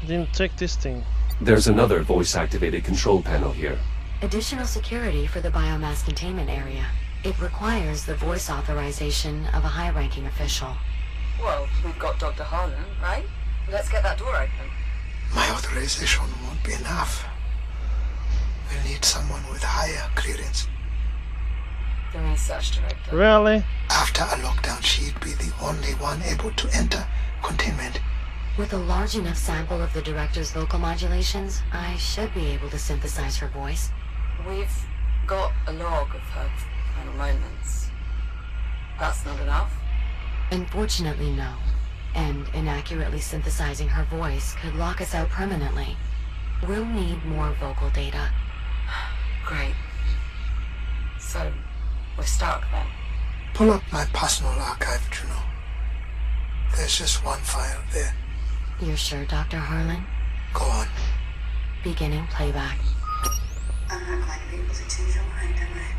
didn't check this thing. There's another voice-activated control panel here. Additional security for the biomass containment area. It requires the voice authorization of a high-ranking official. Well, we've got Dr. Harlan, right? Let's get that door open. My authorization won't be enough. We'll need someone with higher clearance. The research director. Really? After a lockdown, she'd be the only one able to enter containment. With a large enough sample of the director's vocal modulations, I should be able to synthesize her voice. We've got a log of her final moments. That's not enough? Unfortunately, no. And inaccurately synthesizing her voice could lock us out permanently. We'll need more vocal data. Great. So, we're stuck then? Pull up my personal archive, Juno. There's just one file there. You're sure, Dr. Harlan? Go on. Beginning playback. I'm not going to be able to change your mind, am I?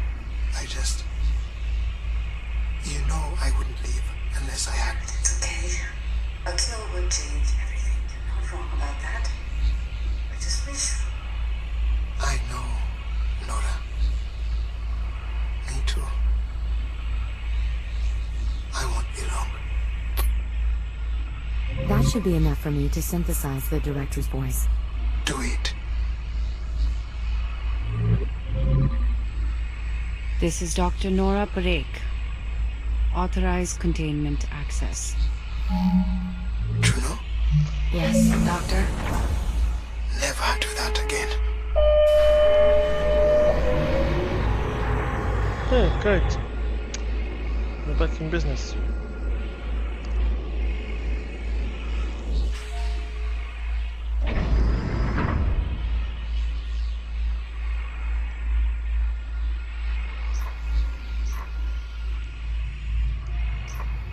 You know I wouldn't leave unless I had. It's okay. A kill would change everything. You're not wrong about that. I just wish... I know, Nora. Me too. I won't be long. That should be enough for me to synthesize the director's voice. Do it. This is Dr. Nora Parekh. Authorized containment access. Juno, Yes, Doctor? never do that again. Hey, great. We're back in business.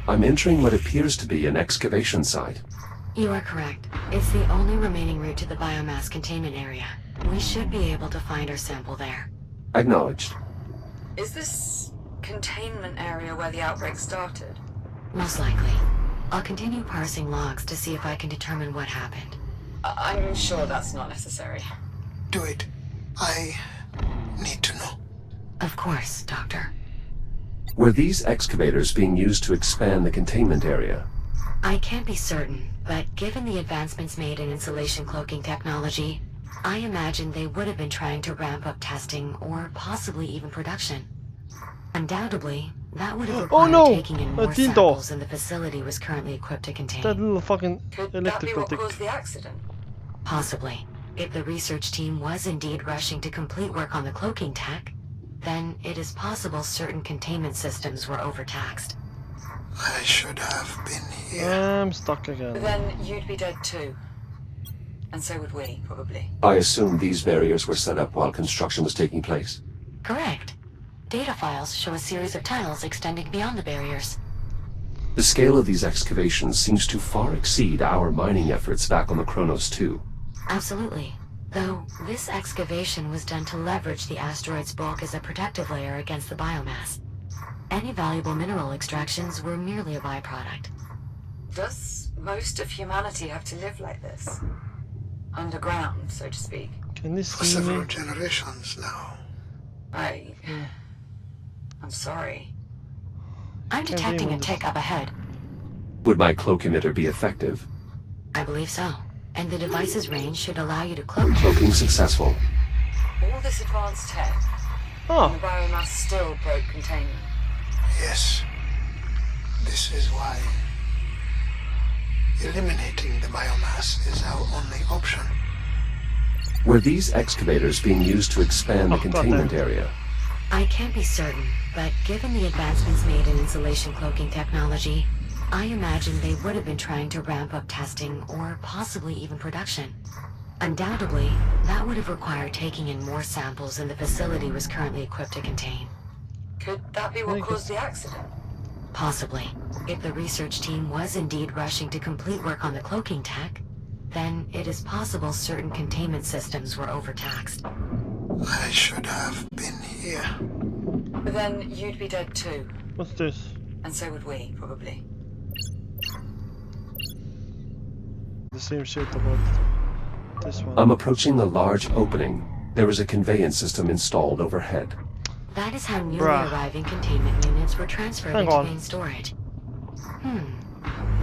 I'm entering what appears to be an excavation site. You are correct. It's the only remaining route to the biomass containment area. We should be able to find our sample there. Acknowledged. Is this containment area where the outbreak started? Most likely. I'll continue parsing logs to see if I can determine what happened. I'm sure that's not necessary. Do it. I need to know. Of course, Doctor. Were these excavators being used to expand the containment area? I can't be certain, but given the advancements made in insulation cloaking technology, I imagine they would have been trying to ramp up testing or possibly even production. Undoubtedly, that would have required taking in more samples than the facility was currently equipped to contain. That little fucking Could that be electrical what tick. caused the accident? Possibly. If the research team was indeed rushing to complete work on the cloaking tech, then it is possible certain containment systems were overtaxed. I should have been here. I'm stuck again. Then you'd be dead too. And so would we, probably. I assume these barriers were set up while construction was taking place. Correct. Data files show a series of tunnels extending beyond the barriers. The scale of these excavations seems to far exceed our mining efforts back on the Kronos 2. Absolutely. Though, this excavation was done to leverage the asteroid's bulk as a protective layer against the biomass. Any valuable mineral extractions were merely a byproduct. Does most of humanity have to live like this? Underground, so to speak? Can this For see several me? generations now. I'm sorry. I'm detecting a tick up ahead. Would my cloak emitter be effective? I believe so. And the device's range should allow you to cloak. Cloaking successful. All this advanced tech, and Oh, the biomass still broke containment. Yes. This is why eliminating the biomass is our only option. Were these excavators being used to expand the Oh, containment goddamn. area? I can't be certain, but given the advancements made in insulation cloaking technology, I imagine they would have been trying to ramp up testing or possibly even production. Undoubtedly, that would have required taking in more samples than the facility was currently equipped to contain. Could that be what Make caused the accident? Possibly. If the research team was indeed rushing to complete work on the cloaking tech, then it is possible certain containment systems were overtaxed. I should have been here. Then you'd be dead too. what's this? And so would we, probably. The same shit about This one. I'm approaching a large opening. There is a conveyance system installed overhead. That is how newly Bruh. arriving containment units were transferred Hang into on. main storage.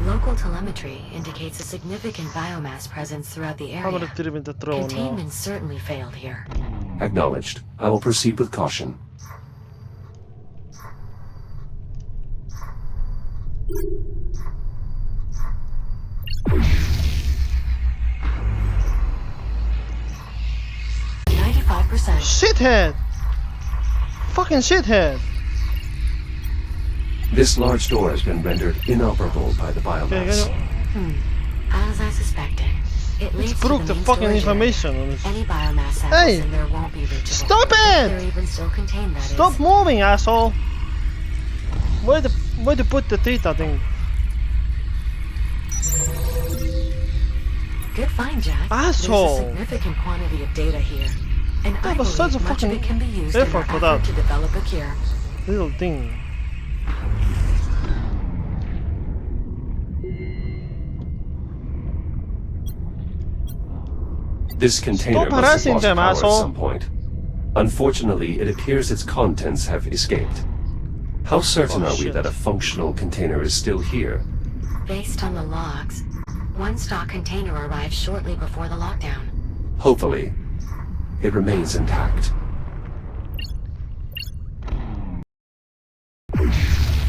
Local telemetry indicates a significant biomass presence throughout the I'm gonna area. dip into throne now. Containment certainly failed here. Acknowledged. I will proceed with caution. Shithead! Fucking shithead! This large door has been rendered inoperable by the Okay, biomass. As I suspected, it leads to broke the the main fucking storage area. information on this. Any biomass samples Hey! in there won't be reachable. Stop If it! they're even still contained, that is. Stop moving, asshole! Where to put the theta thing? Good find, Jack. Asshole! There's a significant quantity of data here. And I but believe such a much of fucking it can be used in our effort for effort that. to develop a cure. Little thing. This container Stop must have harassing lost them, power asshole. at some point. Unfortunately, it appears its contents have escaped. How certain Oh, are we shit. that a functional container is still here? Based on the logs, one stock container arrived shortly before the lockdown. Hopefully, it remains intact.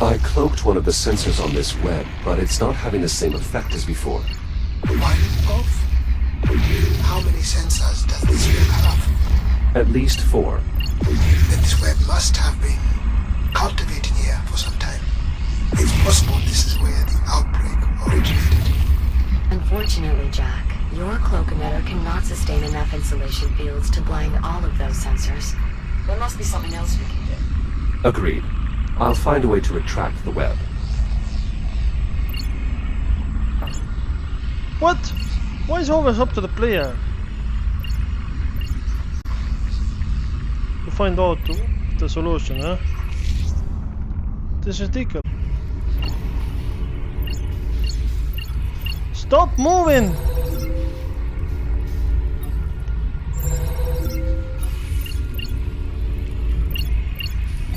I cloaked one of the sensors on this web, but it's not having the same effect as before. One of? How many sensors does this web have? At least 4. Then this web must have been cultivated here for some time. It's possible this is where the outbreak originated. Unfortunately, Jack, your cloak emitter cannot sustain enough insulation fields to blind all of those sensors. There must be something else we can do. Agreed. I'll find a way to retract the web. What? Why is always up to the player? To find out the solution, huh? This is ridiculous. Stop moving!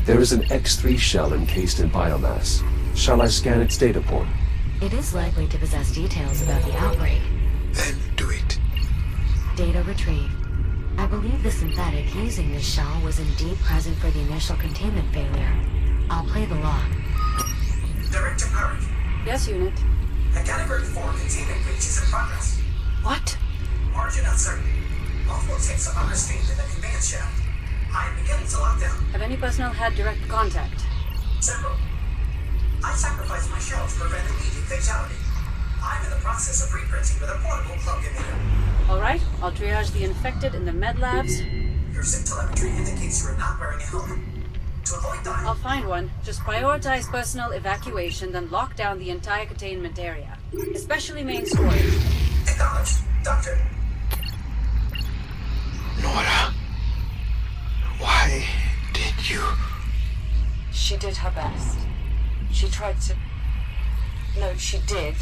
There is an X3 shell encased in biomass. Shall I scan its data port? It is likely to possess details about the outbreak. Then do it. Data retrieved. I believe the synthetic using this shell was indeed present for the initial containment failure. I'll play the log. Director Park, Yes, unit. a Category 4 containment breach is in progress. What? Origin uncertain. Multiple tips of understatement in the conveyance shaft. I am beginning to lock down. Have any personnel had direct contact? Several. I sacrificed my shell to prevent immediate fatality. I'm in the process of reprinting with a portable cloak emitter. All right, I'll triage the infected in the med labs. Your SIP telemetry indicates you are not wearing a helmet. To avoid dying, I'll find one. Just prioritize personnel evacuation, then lock down the entire containment area, especially main storage. acknowledged. Doctor, Nora, why did you? She did her best. She tried to... No, she did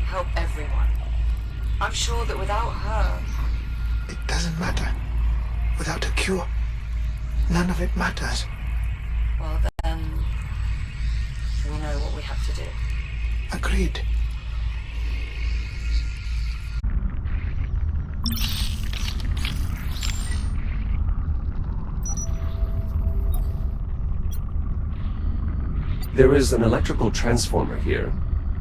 help everyone. I'm sure that without her... It doesn't matter. Without a cure, none of it matters. Well, then... we know what we have to do. Agreed. There is an electrical transformer here.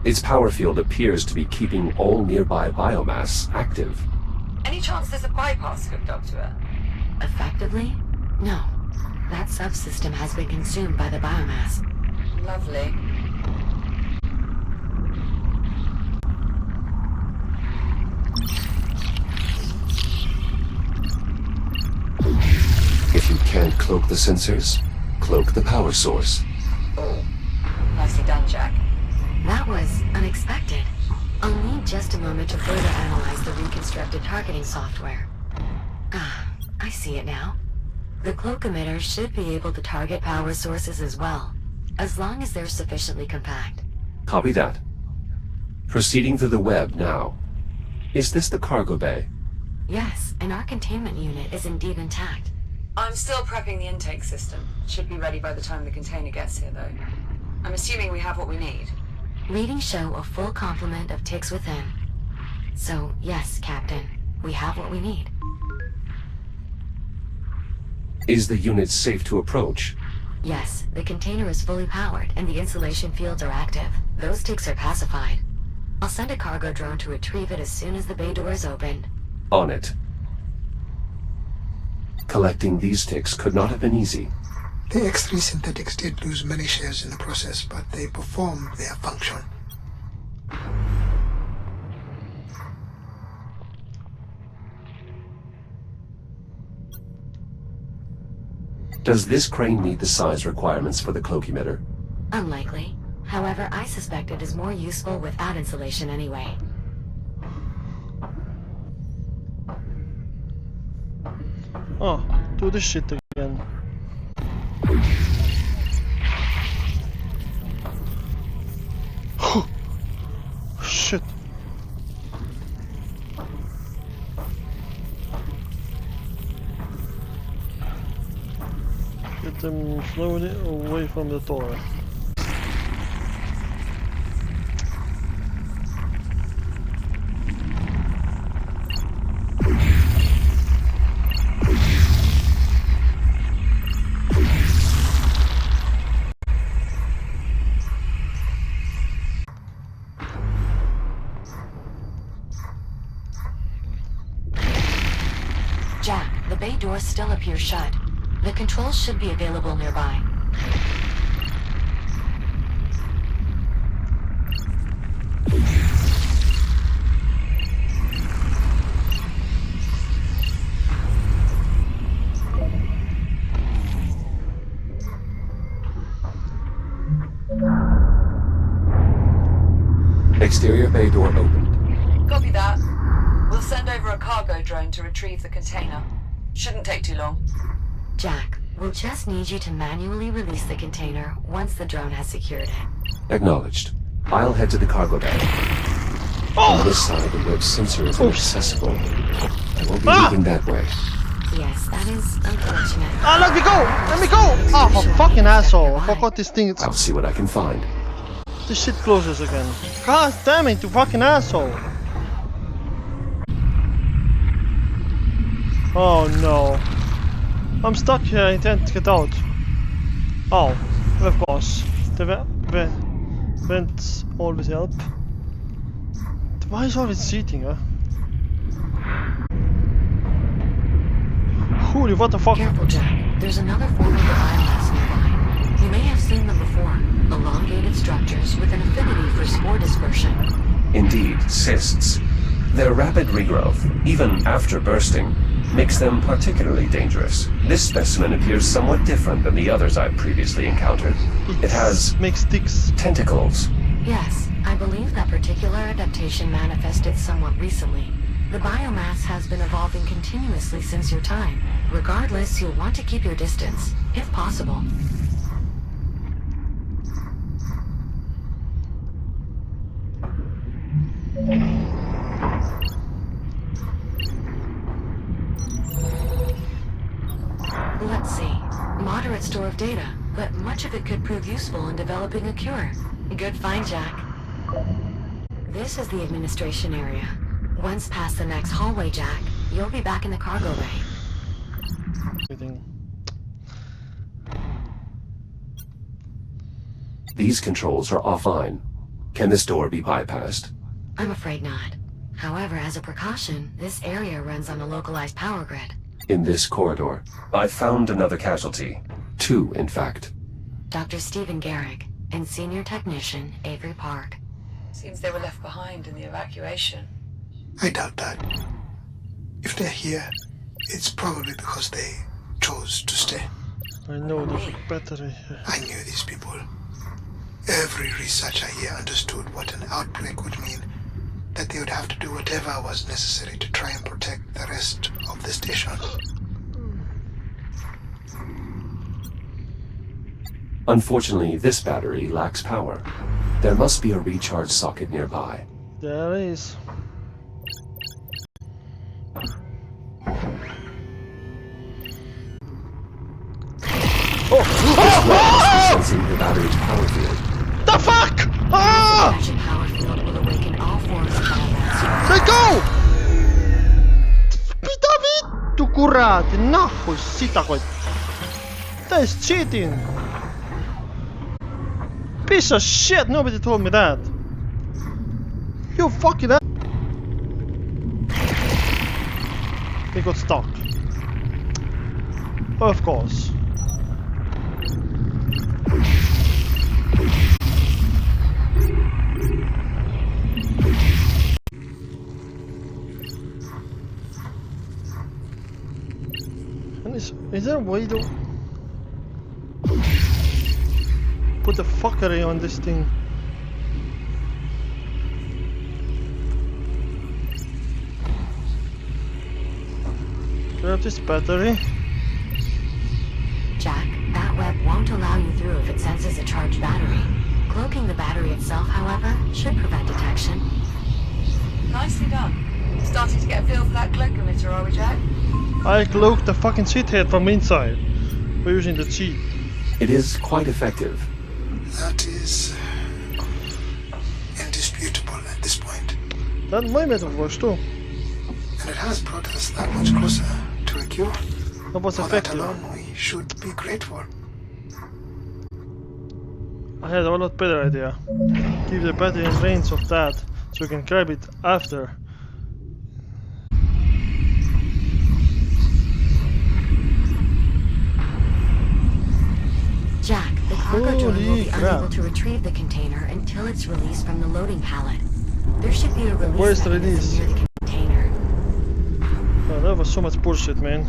Its power field appears to be keeping all nearby biomass active. Any chance there's a bypass hooked up to it? Effectively? No. That subsystem has been consumed by the biomass. Lovely. If you can't cloak the sensors, cloak the power source. Nicely done, Jack. That was unexpected. I'll need just a moment to further analyze the reconstructed targeting software. Ah, I see it now. The cloak emitter should be able to target power sources as well, as long as they're sufficiently compact. Copy that. Proceeding through the web now. Is this the cargo bay? Yes, and our containment unit is indeed intact. I'm still prepping the intake system. Should be ready by the time the container gets here, though. I'm assuming we have what we need. Readings show a full complement of ticks within. So, yes, Captain, we have what we need. Is the unit safe to approach? Yes, the container is fully powered and the insulation fields are active. Those ticks are pacified. I'll send a cargo drone to retrieve it as soon as the bay door is opened. On it. Collecting these ticks could not have been easy. The X3 synthetics did lose many shares in the process, but they performed their function. Does this crane meet the size requirements for the cloak emitter? Unlikely. However, I suspect it is more useful without insulation anyway. Oh, do this shit again. Shit. Get them slowly away from the door. Jack, the bay door still appears shut. The controls should be available nearby. Exterior bay door opened. Copy that. We'll send over a cargo drone to retrieve the container. Shouldn't take too long. Jack, we'll just need you to manually release the container once the drone has secured it. Acknowledged. I'll head to the cargo bay. On this side, the web sensor is inaccessible. I won't be moving that way. Yes, that is unfortunate. Ah, let me go! Let me go! Ah, oh, fucking asshole. I forgot this thing. I'll see what I can find. This shit closes again. God damn it, you fucking asshole. Oh no. I'm stuck here, I can't get out. Oh, of course. The vents always help. Why is always seating, huh? Holy, what the fuck? Careful, Jack. There's another form of the biomass nearby. You may have seen them before. Elongated structures with an affinity for spore dispersion. Indeed, cysts. Their rapid regrowth, even after bursting, makes them particularly dangerous. This specimen appears somewhat different than the others I've previously encountered. It has makes sticks. Tentacles. Yes, I believe that particular adaptation manifested somewhat recently. The biomass has been evolving continuously since your time. Regardless, you'll want to keep your distance, if possible. Let's see. Moderate store of data, but much of it could prove useful in developing a cure. Good find, Jack. This is the administration area. Once past the next hallway, Jack, you'll be back in the cargo bay. Everything. These controls are offline. Can this door be bypassed? I'm afraid not. However, as a precaution, this area runs on a localized power grid. In this corridor, I found another casualty. 2, in fact. Dr. Stephen Garrick and Senior Technician Avery Park. Seems they were left behind in the evacuation. I doubt that. If they're here, it's probably because they chose to stay. I know there's a battery here. I knew these people. Every researcher here understood what an outbreak would mean, that they would have to do whatever was necessary to try and protect the rest of the station. Unfortunately, this battery lacks power. There must be a recharge socket nearby. There is. replacing the battery's power field. The fuck? The Ah! magic power field will awaken all forms of biomass. Let go! Mitä vittu kurati? Nahu sitä koit. That is cheating. Piece of shit, nobody told me that. You fucking that. He got stuck. Of course. And is there a way to put the fuckery on this thing? Grab this battery. Jack, that web won't allow you through if it senses a charged battery. Cloaking the battery itself, however, should prevent detection. Nicely done. Starting to get a feel for that cloak emitter, are we, Jack? I cloaked the fucking shithead from inside. We're using the cheat. It is quite effective. That is indisputable at this point. That my method works too. And it has brought us that much closer to a cure. That was For that effective. alone, we should be grateful. I had a lot better idea. Give the battery in range of that, so we can grab it after. Jack, the cargo drone will Holy be crap. unable to retrieve the container until it's released from the loading pallet. There should be a release Where's the mechanism release? near the container. Oh, that was so much bullshit, man.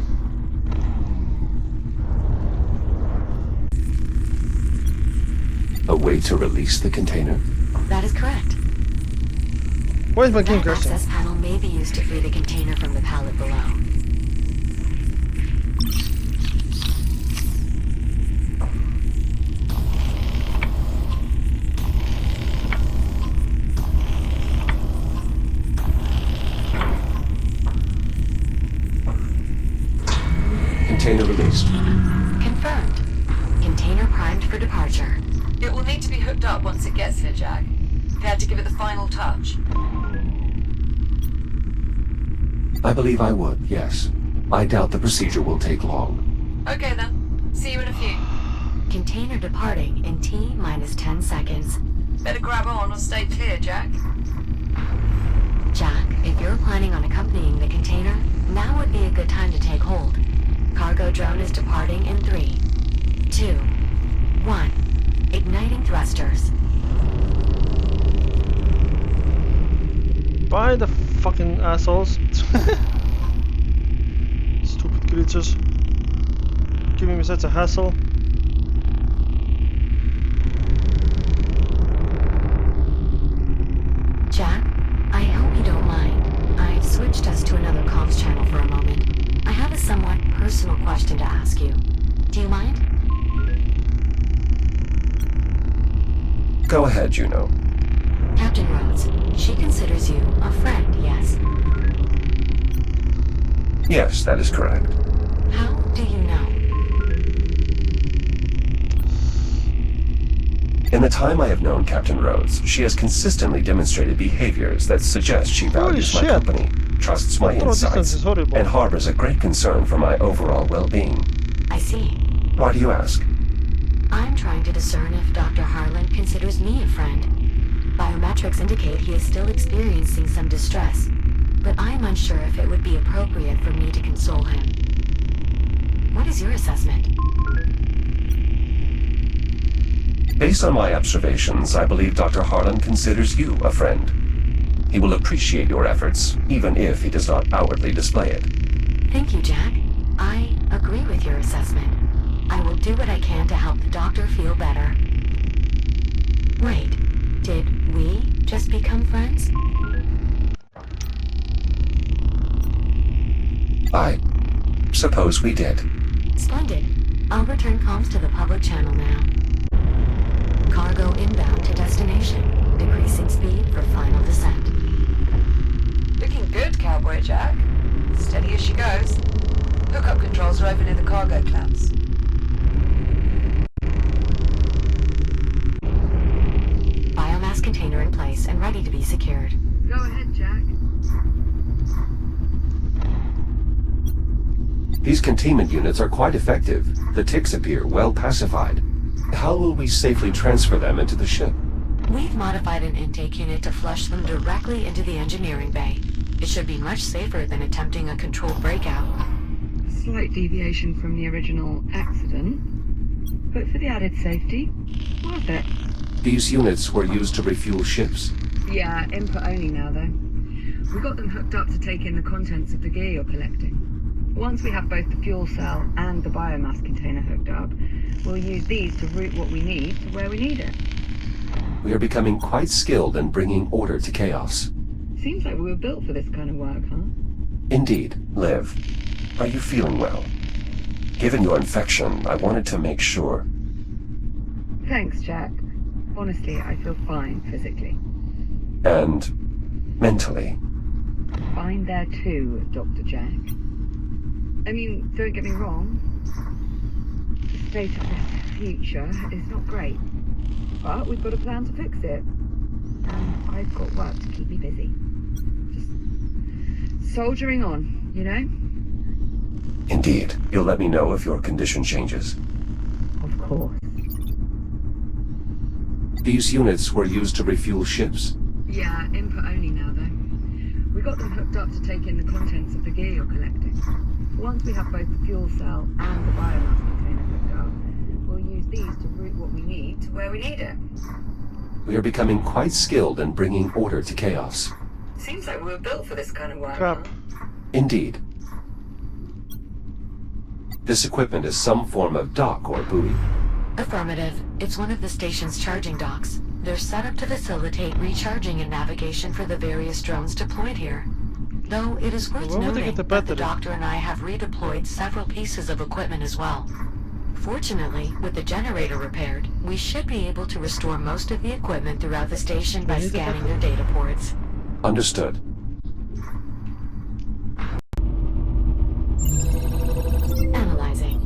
A way to release the container? That is correct. Why is my game That crashing? access panel may be used to free the container from the pallet below. Container released. Confirmed. Container primed for departure. It will need to be hooked up once it gets here, Jack. They had to give it the final touch. I believe I would, yes. I doubt the procedure will take long. Okay then. See you in a few. Container departing in T minus 10 seconds. Better grab on or stay clear, Jack. Jack, if you're planning on accompanying the container, now would be a good time to take hold. Cargo drone is departing in 3, 2, 1. Igniting thrusters. Bye, the fucking assholes. Stupid creatures. Giving me such a hassle. Jack, I hope you don't mind. I've switched us to another comms channel for a moment. I have a somewhat personal question to ask you. Do you mind? Go ahead, Juno. Captain Rhodes, she considers you a friend, yes? Yes, that is correct. How do you know? In the time I have known Captain Rhodes, she has consistently demonstrated behaviors that suggest she values my shit. company, trusts my Throw distance insights, is horrible. and harbors a great concern for my overall well-being. I see. Why do you ask? I'm trying to discern if Dr. Harlan considers me a friend. Biometrics indicate he is still experiencing some distress, but I'm unsure if it would be appropriate for me to console him. What is your assessment? Based on my observations, I believe Dr. Harlan considers you a friend. He will appreciate your efforts, even if he does not outwardly display it. Thank you, Jack. I agree with your assessment. I will do what I can to help the doctor feel better. Wait, did we just become friends? I suppose we did. Splendid. I'll return comms to the public channel now. Cargo inbound to destination. Decreasing speed for final descent. Looking good, Cowboy Jack. Steady as she goes. Hookup controls are over near the cargo clamps. place and ready to be secured. Go ahead, Jack. These containment units are quite effective. The ticks appear well pacified. How will we safely transfer them into the ship? We've modified an intake unit to flush them directly into the engineering bay. It should be much safer than attempting a controlled breakout. Slight deviation from the original accident, but for the added safety, worth it. These units were used to refuel ships. Yeah, input only now though. We got them hooked up to take in the contents of the gear you're collecting. Once we have both the fuel cell and the biomass container hooked up, we'll use these to route what we need to where we need it. We are becoming quite skilled in bringing order to chaos. Seems like we were built for this kind of work, huh? Indeed. Liv, are you feeling well? Given your infection, I wanted to make sure. Thanks, Jack. Honestly, I feel fine physically. And mentally. Fine there too, Dr. Jack. I mean, don't get me wrong. The state of this future is not great. But we've got a plan to fix it. And I've got work to keep me busy. Just soldiering on, you know? Indeed. You'll let me know if your condition changes. Of course. These units were used to refuel ships. Yeah, input only now though. We got them hooked up to take in the contents of the gear you're collecting. Once we have both the fuel cell and the biomass container hooked up, we'll use these to route what we need to where we need it. We are becoming quite skilled in bringing order to chaos. Seems like we were built for this kind of work. Crap. Indeed. This equipment is some form of dock or buoy. Affirmative. It's one of the station's charging docks. They're set up to facilitate recharging and navigation for the various drones deployed here. Though it is worth Where would they noting get the that the battery? doctor and I have redeployed several pieces of equipment as well. Fortunately, with the generator repaired, we should be able to restore most of the equipment throughout the station by Where is the scanning their data ports. Understood. Analyzing.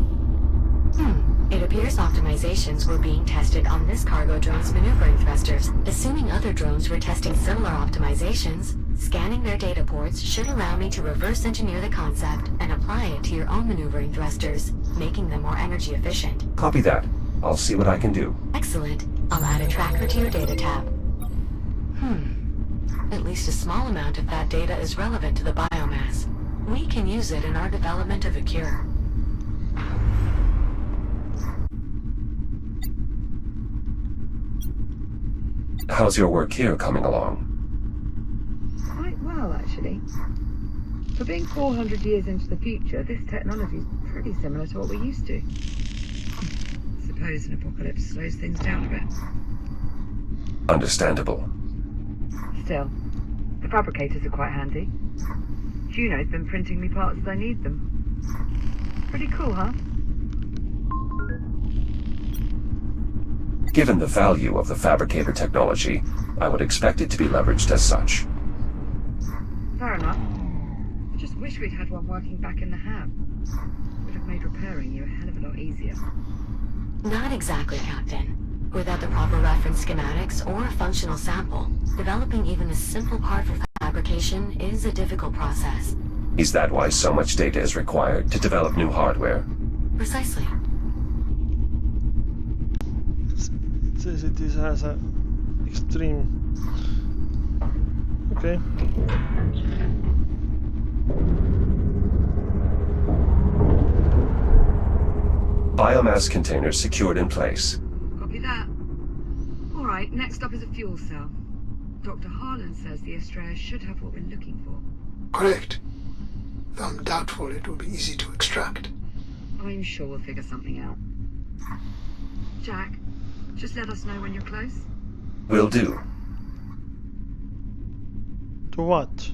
It appears optimizations were being tested on this cargo drone's maneuvering thrusters. Assuming other drones were testing similar optimizations, scanning their data ports should allow me to reverse engineer the concept and apply it to your own maneuvering thrusters, making them more energy efficient. Copy that. I'll see what I can do. Excellent. I'll add a tracker to your data tab. At least a small amount of that data is relevant to the biomass. We can use it in our development of a cure. How's your work here coming along? Quite well, actually. For being 400 years into the future, this technology is pretty similar to what we're used to. Suppose an apocalypse slows things down a bit. Understandable. Still, the fabricators are quite handy. Juno's been printing me parts as I need them. Pretty cool, huh? Given the value of the fabricator technology, I would expect it to be leveraged as such. Fair enough. I just wish we'd had one working back in the hab. Would have made repairing you a hell of a lot easier. Not exactly, Captain. Without the proper reference schematics or a functional sample, developing even a simple part for fabrication is a difficult process. Is that why so much data is required to develop new hardware? Precisely. This has a extreme. Okay. Biomass containers secured in place. Copy that. Alright, next up is a fuel cell. Dr. Harlan says the Estrella should have what we're looking for. Correct. Though I'm doubtful it will be easy to extract. I'm sure we'll figure something out. Jack, just let us know when you're close. Will do. To what?